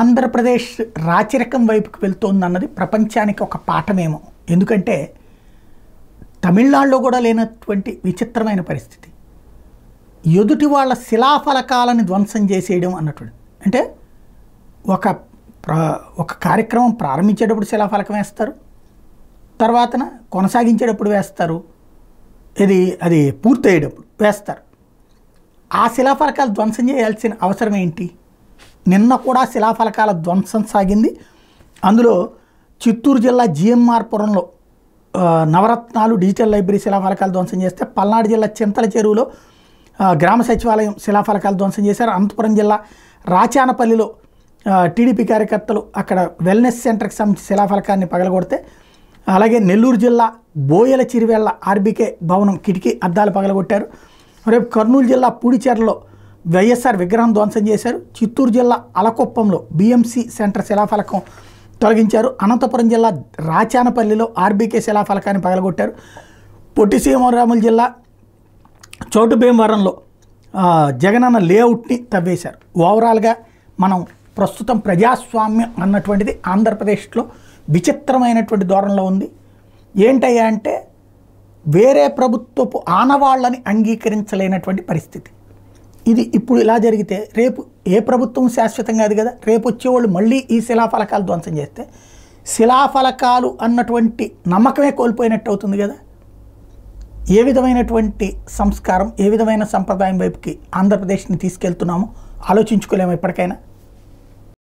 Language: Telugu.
ఆంధ్రప్రదేశ్ రాచరికం వైపుకి వెళ్తోందన్నది ప్రపంచానికి ఒక పాఠమేమో. ఎందుకంటే తమిళనాడులో కూడా లేనటువంటి విచిత్రమైన పరిస్థితి. ఎదుటి వాళ్ళ శిలాఫలకాలను ధ్వంసం చేసేయడం అన్నటువంటి, అంటే ఒక కార్యక్రమం ప్రారంభించేటప్పుడు శిలాఫలకం వేస్తారు, తర్వాతన కొనసాగించేటప్పుడు వేస్తారు, అది పూర్తయ్యేటప్పుడు వేస్తారు. ఆ శిలాఫలకాలు ధ్వంసం చేయాల్సిన అవసరం ఏంటి? నిన్న కూడా శిలాఫలకాల ధ్వంసం సాగింది. అందులో చిత్తూరు జిల్లా జిఎంఆర్పురంలో నవరత్నాలు డిజిటల్ లైబ్రరీ శిలాఫలకాలు ధ్వంసం చేస్తే, పల్నాడు జిల్లా చింతల చెరువులో గ్రామ సచివాలయం శిలాఫలకాలు ధ్వంసం చేశారు. అనంతపురం జిల్లా రాచానపల్లిలో టీడీపీ కార్యకర్తలు అక్కడ వెల్నెస్ సెంటర్కి సంబంధించి శిలాఫలకాన్ని పగలగొడితే, అలాగే నెల్లూరు జిల్లా బోయల చిరువెళ్ళ ఆర్బీకే భవనం కిటికీ అద్దాలు పగలగొట్టారు. రేపు కర్నూలు జిల్లా పూడిచెర్లలో వైఎస్ఆర్ విగ్రహం ధ్వంసం చేశారు. చిత్తూరు జిల్లా అలకొప్పంలో బిఎంసి సెంటర్ శిలాఫలకం తొలగించారు. అనంతపురం జిల్లా రాచానపల్లిలో ఆర్బీకే శిలాఫలకాన్ని పగలగొట్టారు. పొట్టి శ్రీరాములు జిల్లా చౌటుభీమవరంలో జగనన్న లేఅవుట్ని తవ్వేశారు. ఓవరాల్గా మనం ప్రస్తుతం ప్రజాస్వామ్యం అన్నటువంటిది ఆంధ్రప్రదేశ్లో విచిత్రమైనటువంటి ధోరణిలో ఉంది. ఏంటయ్యా అంటే వేరే ప్రభుత్వపు ఆనవాళ్ళని అంగీకరించలేనటువంటి పరిస్థితి. ఇది ఇప్పుడు ఇలా జరిగితే రేపు ఏ ప్రభుత్వం శాశ్వతం కాదు కదా. రేపు వచ్చేవాళ్ళు మళ్ళీ ఈ శిలాఫలకాలు ధ్వంసం చేస్తే శిలాఫలకాలు అన్నటువంటి నమ్మకమే కోల్పోయినట్టు అవుతుంది కదా. ఏ విధమైనటువంటి సంస్కారం, ఏ విధమైన సంప్రదాయం వైపుకి ఆంధ్రప్రదేశ్ని తీసుకెళ్తున్నామో ఆలోచించుకోలేము ఎప్పటికైనా.